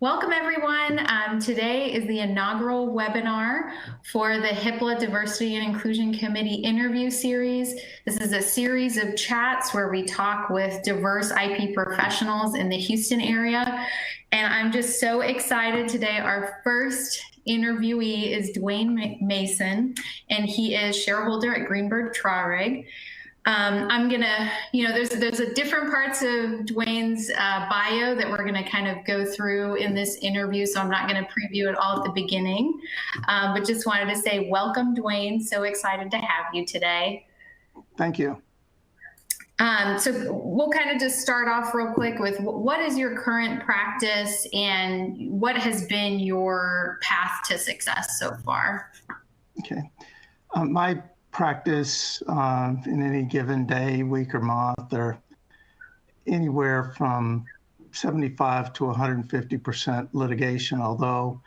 Welcome, everyone. Today is the inaugural webinar for the HIPAA Diversity and Inclusion Committee interview series. This is a series of chats where we talk with diverse IP professionals in the Houston area. And I'm just so excited today. Our first interviewee is Dwayne Mason, and he is shareholder at Greenberg Traurig. I'm gonna, there's a different parts of Dwayne's bio that we're gonna kind of go through in this interview, so I'm not gonna preview it all at the beginning, but just wanted to say welcome, Dwayne. So excited to have you today. Thank you. So we'll kind of just start off real quick with what is your current practice and what has been your path to success so far? Okay. My practice in any given day, week, or month are anywhere from 75 to 150% litigation, although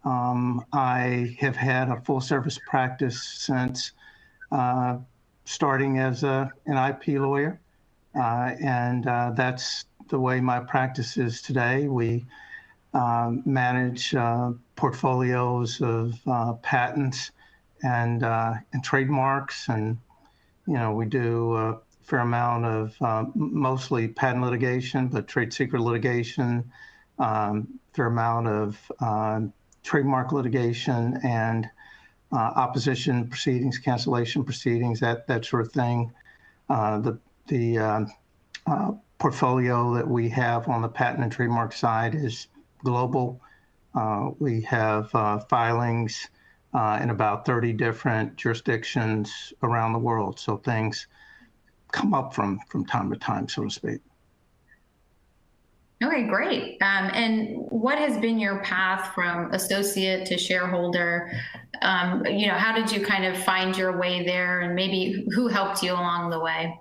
I have had a full service practice since starting as an IP lawyer, and that's the way my practice is today. We manage portfolios of patents and trademarks, and we do a fair amount of mostly patent litigation, but trade secret litigation, fair amount of trademark litigation, and opposition proceedings, cancellation proceedings, that sort of thing. The portfolio that we have on the patent and trademark side is global. We have filings in about 30 different jurisdictions around the world. So things come up from time to time, so to speak. Okay, great. And what has been your path from associate to shareholder? How did you kind of find your way there, and maybe who helped you along the way?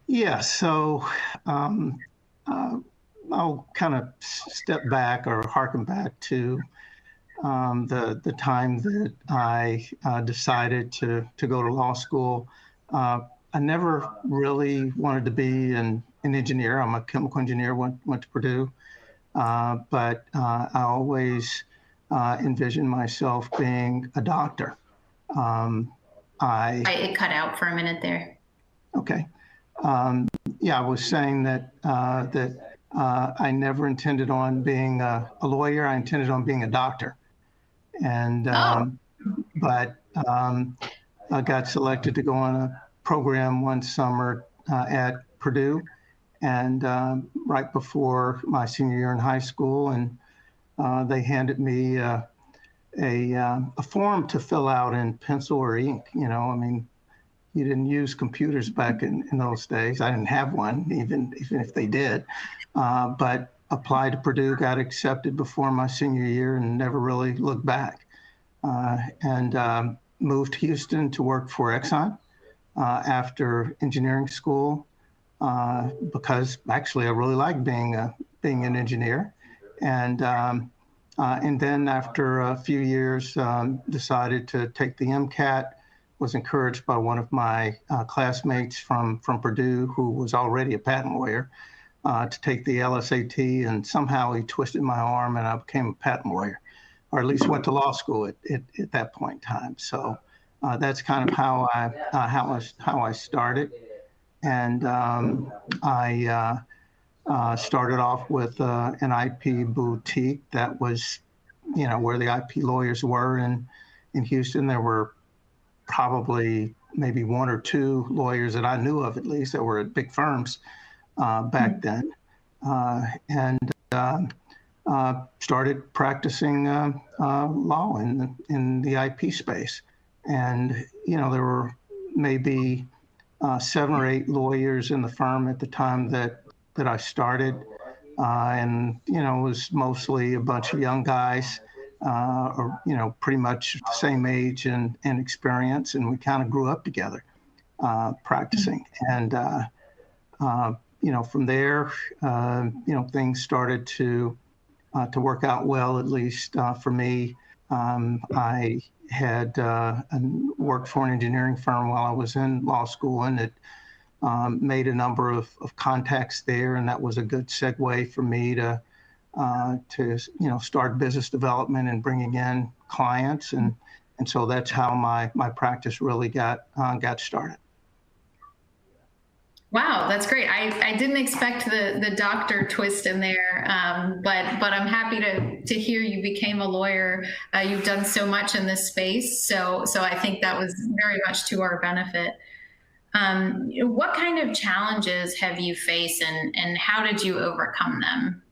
Yeah, so I'll kind of step back or harken back to the time that I decided to go to law school. I never really wanted to be an engineer. I'm a chemical engineer, went to Purdue, but I always envisioned myself being a doctor. It cut out for a minute there. Okay. Yeah, I was saying that I never intended on being a lawyer. I intended on being a doctor. And but I got selected to go on a program one summer at Purdue, and right before my senior year in high school, and they handed me a form to fill out in pencil or ink. I mean, you didn't use computers back in those days. I didn't have one, even if they did, but applied to Purdue, got accepted before my senior year, and never really looked back. And moved to Houston to work for Exxon after engineering school, because actually I really liked being an engineer. And then after a few years, decided to take the MCAT. Was encouraged by one of my classmates from Purdue, who was already a patent lawyer, to take the LSAT, and somehow he twisted my arm and I became a patent lawyer, or at least went to law school at that point in time. So that's kind of how I started. And I started off with an IP boutique that was, where the IP lawyers were in Houston. There were probably maybe one or two lawyers that I knew of, at least, that were at big firms back then, and started practicing law in the IP space. And there were maybe 7 or 8 lawyers in the firm at the time that I started, and it was mostly a bunch of young guys. Or pretty much the same age and experience, and we kind of grew up together practicing. And from there, things started to work out well, at least for me. I had worked for an engineering firm while I was in law school, and it made a number of contacts there, and that was a good segue for me to to start business development and bringing in clients, and so that's how my practice really got started. Wow, that's great. I didn't expect the doctor twist in there, but I'm happy to hear you became a lawyer. You've done so much in this space, so I think that was very much to our benefit. What kind of challenges have you faced, and how did you overcome them?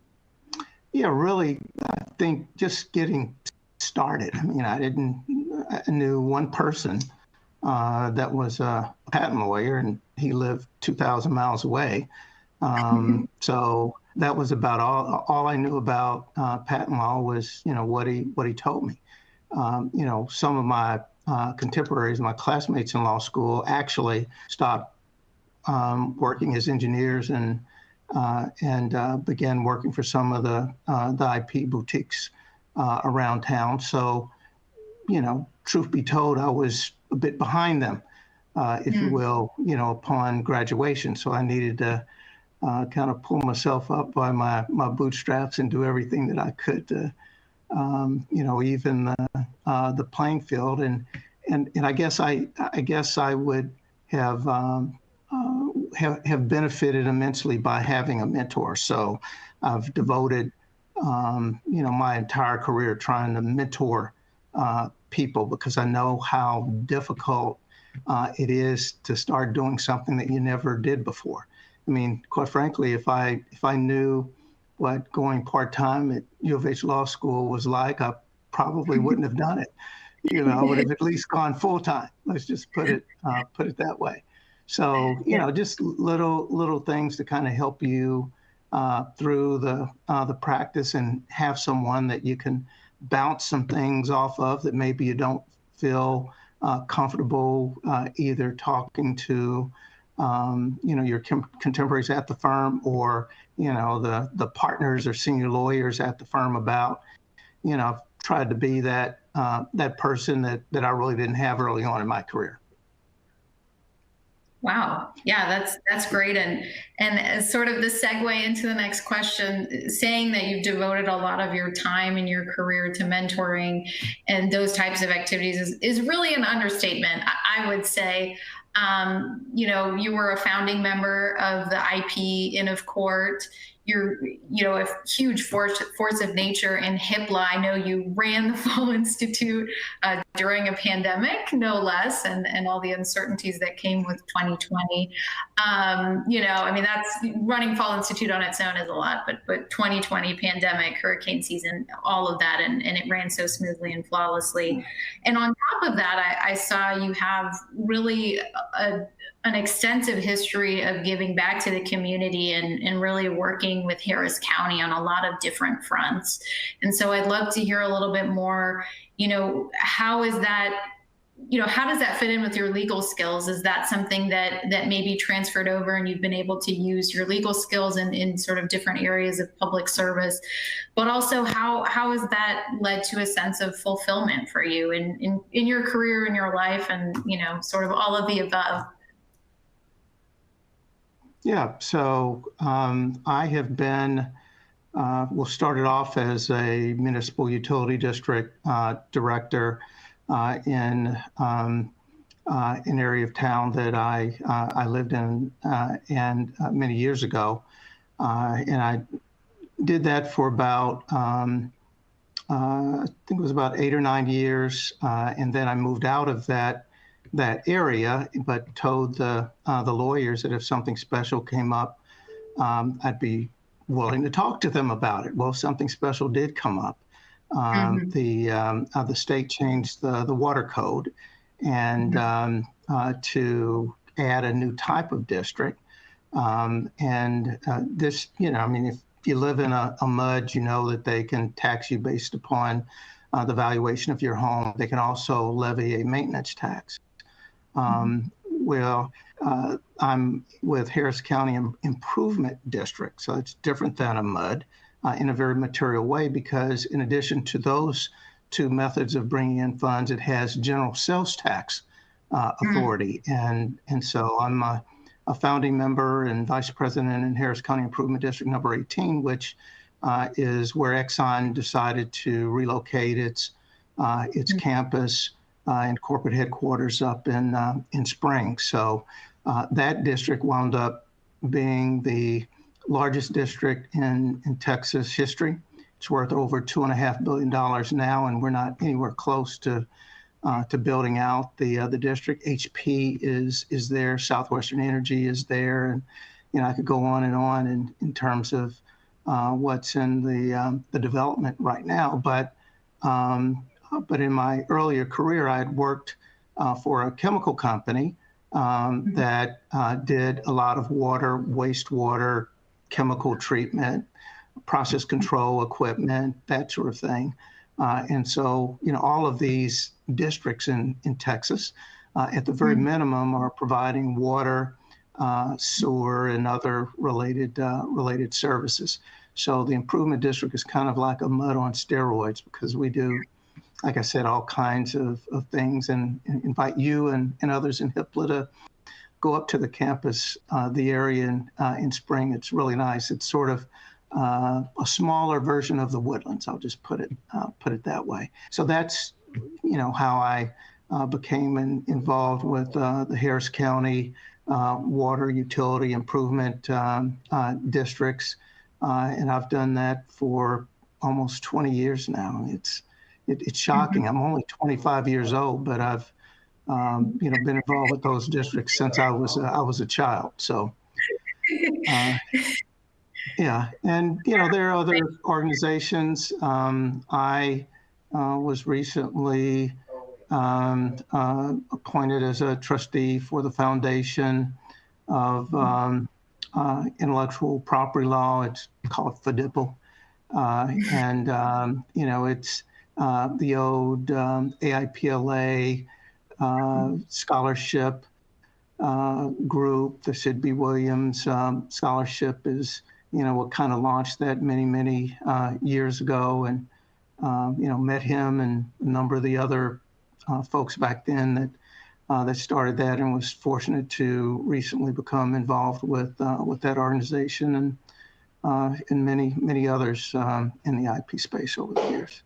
Yeah, really, I think just getting started. I mean, I knew one person that was a patent lawyer, and he lived 2,000 miles away. So that was about all I knew about patent law was, what he told me. Some of my contemporaries, my classmates in law school, actually stopped working as engineers and began working for some of the IP boutiques around town. So, truth be told, I was a bit behind them, if you will, upon graduation. So I needed to kind of pull myself up by my bootstraps and do everything that I could to, even the playing field. And I guess I would have benefited immensely by having a mentor. So I've devoted, my entire career trying to mentor people, because I know how difficult it is to start doing something that you never did before. I mean, quite frankly, if I knew what going part-time at U of H Law School was like, I probably wouldn't have done it. I would have at least gone full-time. Let's just put it that way. So, just little things to kind of help you through the practice, and have someone that you can bounce some things off of that maybe you don't feel comfortable either talking to, your contemporaries at the firm, or, the partners or senior lawyers at the firm about. I've tried to be that person that I really didn't have early on in my career. Wow. Yeah, that's great. And as sort of the segue into the next question, saying that you've devoted a lot of your time in your career to mentoring and those types of activities is really an understatement. I would say, you were a founding member of the IP Inn of Court. You're, a huge force of nature in HIPLA. I know you ran the Fall Institute during a pandemic, no less, and all the uncertainties that came with 2020. That's running Fall Institute on its own is a lot, but 2020 pandemic, hurricane season, all of that, and it ran so smoothly and flawlessly. And on top of that, I saw you have really an extensive history of giving back to the community and really working with Harris County on a lot of different fronts. And so I'd love to hear a little bit more, how is that, how does that fit in with your legal skills? Is that something that maybe transferred over and you've been able to use your legal skills in sort of different areas of public service? But also, how has that led to a sense of fulfillment for you in your career, in your life, and, sort of all of the above? Yeah, so I have been, started off as a municipal utility district director in an area of town that I lived in and many years ago. And I did that for about, I think it was about 8 or 9 years. And then I moved out of that area, but told the lawyers that if something special came up, I'd be willing to talk to them about it. Well, something special did come up. The state changed the water code, and to add a new type of district. This, if you live in a MUD, you know that they can tax you based upon the valuation of your home. They can also levy a maintenance tax. I'm with Harris County Improvement District, so it's different than a MUD in a very material way, because in addition to those two methods of bringing in funds, it has general sales tax authority. And so I'm a founding member and vice president in Harris County Improvement District number 18, which is where Exxon decided to relocate its campus and corporate headquarters up in Spring. So that district wound up being the largest district in Texas history. It's worth over $2.5 billion now, and we're not anywhere close to building out the district. HP is there, Southwestern Energy is there, and I could go on and on in terms of what's in the development right now. But in my earlier career, I had worked for a chemical company that did a lot of water, wastewater, chemical treatment, process control equipment, that sort of thing. And so, all of these districts in Texas, at the very minimum, are providing water, sewer, and other related services. So the improvement district is kind of like a mud on steroids, because we do, like I said, all kinds of things, and invite you and others in HIPLA to go up to the campus, the area in Spring. It's really nice. It's sort of a smaller version of the Woodlands. I'll just put it that way. So that's how I became involved with the Harris County water utility improvement districts, and I've done that for almost 20 years now. It's shocking. I'm only 25 years old, but I've been involved with those districts since I was a child. So. Yeah, and there are other organizations. I was recently appointed as a trustee for the Foundation of Intellectual Property Law. It's called FDIPL, and it's the old AIPLA scholarship group. The Sid B. Williams scholarship is what kind of launched that many years ago, and met him and a number of the other folks back then that started that, and was fortunate to recently become involved with that organization and many others in the IP space over the years.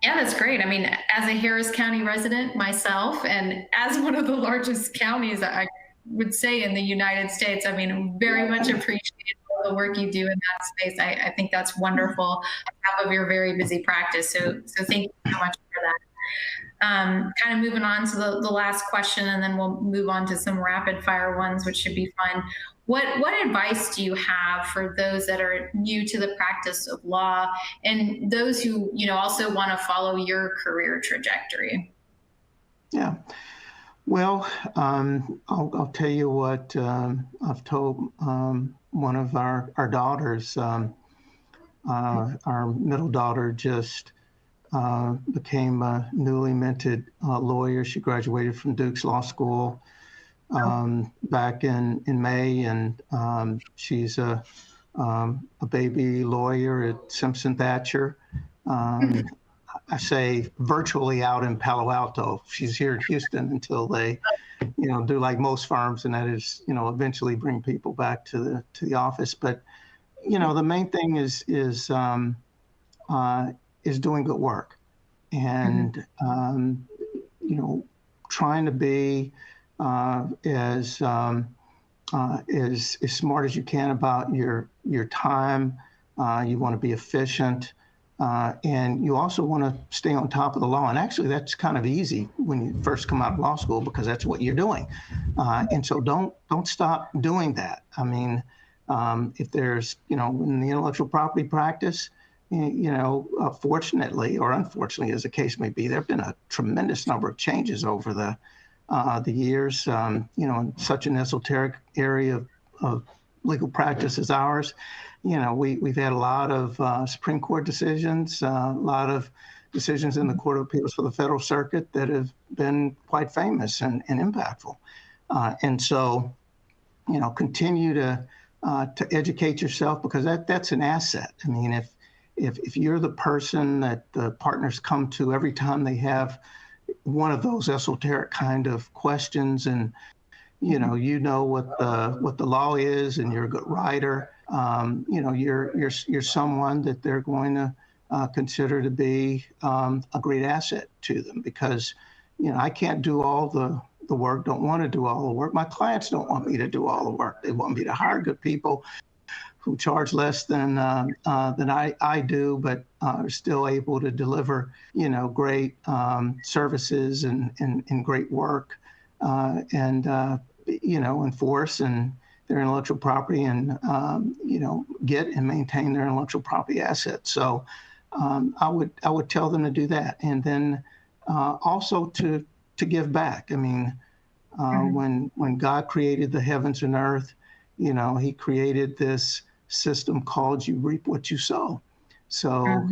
Yeah, that's great. I mean, as a Harris County resident myself, and as one of the largest counties, I would say, in the United States, I mean, very much appreciate all the work you do in that space. I think that's wonderful on top of your very busy practice. So thank you so much for that. Kind of moving on to the last question, and then we'll move on to some rapid fire ones, which should be fun. What advice do you have for those that are new to the practice of law, and those who also want to follow your career trajectory? Yeah, well, I'll tell you what I've told one of our daughters. Our middle daughter just became a newly minted lawyer. She graduated from Duke's Law School back in May, and she's a baby lawyer at Simpson Thatcher. I say virtually out in Palo Alto. She's here in Houston until they, do like most firms, and that is, eventually bring people back to the office. But, the main thing is doing good work, and trying to be as smart as you can about your time. You want to be efficient. And you also want to stay on top of the law. And actually, that's kind of easy when you first come out of law school, because that's what you're doing. And so don't stop doing that. I mean, if there's, in the intellectual property practice, fortunately or unfortunately, as the case may be, there have been a tremendous number of changes over the years, in such an esoteric area of legal practice as ours. We've had a lot of Supreme Court decisions, a lot of decisions in the Court of Appeals for the Federal Circuit that have been quite famous and impactful. And so, continue to educate yourself, because that's an asset. I mean, if you're the person that the partners come to every time they have one of those esoteric kind of questions, and you know what the law is, and you're a good writer. You're someone that they're going to consider to be a great asset to them, because I can't do all the work, don't want to do all the work. My clients don't want me to do all the work. They want me to hire good people who charge less than I do, but are still able to deliver great services and great work, and enforce and their intellectual property, and get and maintain their intellectual property assets. So I would tell them to do that, and then also to give back. I mean, when God created the heavens and earth, He created this system called "you reap what you sow." So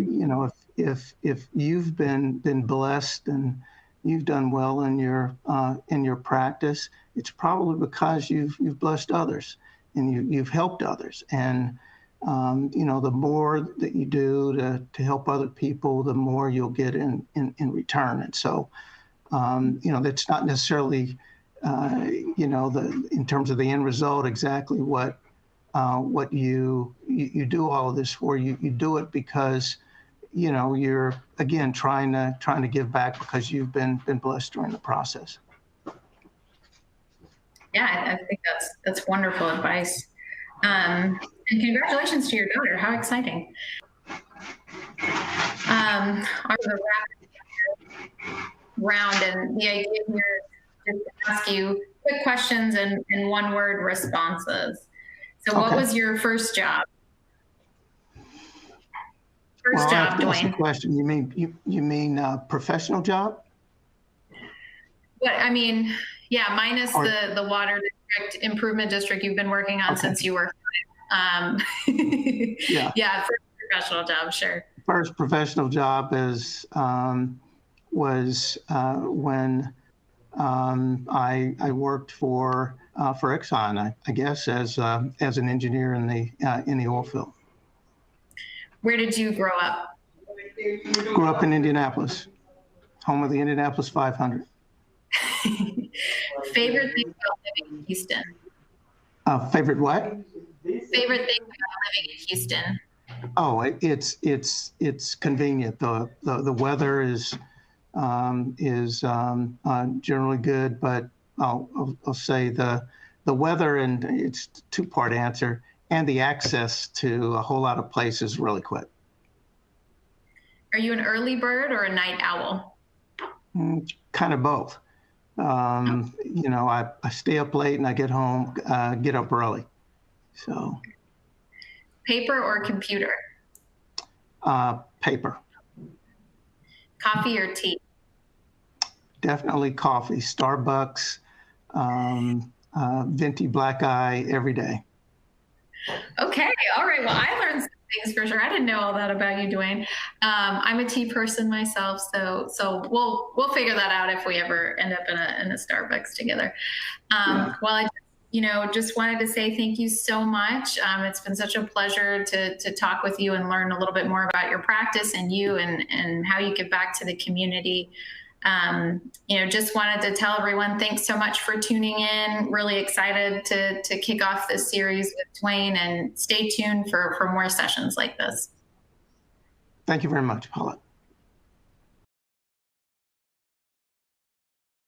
if you've been blessed and you've done well in your practice, it's probably because you've blessed others and you've helped others. And the more that you do to help other people, the more you'll get in return. And so that's not necessarily in terms of the end result exactly what you do all of this for. You do it because you're again trying to give back because you've been blessed during the process. Yeah, I think that's wonderful advice. And congratulations to your daughter. How exciting. The rapid round, and the idea here is to ask you quick questions and one-word responses. So what was your first job? First job, Dwayne. That's the question. You mean professional job? What I mean, yeah, minus the water district improvement district you've been working on since you were. Yeah, first professional job, sure. First professional job was when I worked for Exxon, I guess, as an engineer in the oil field. Where did you grow up? Grew up in Indianapolis, home of the Indianapolis 500. Favorite thing about living in Houston? Favorite what? Favorite thing about living in Houston? Oh, it's convenient. The weather is generally good, but I'll say the weather, and it's a two-part answer, and the access to a whole lot of places really quick. Are you an early bird or a night owl? Kind of both. I stay up late and I get up early. So. Paper or computer? Paper. Coffee or tea? Definitely coffee. Starbucks, venti black eye every day. Okay, all right. Well, I learned some things for sure. I didn't know all that about you, Dwayne. I'm a tea person myself, so we'll figure that out if we ever end up in a Starbucks together. Well, I just wanted to say thank you so much. It's been such a pleasure to talk with you and learn a little bit more about your practice and you and how you give back to the community. Just wanted to tell everyone, thanks so much for tuning in. Really excited to kick off this series with Dwayne, and stay tuned for more sessions like this. Thank you very much, Palak.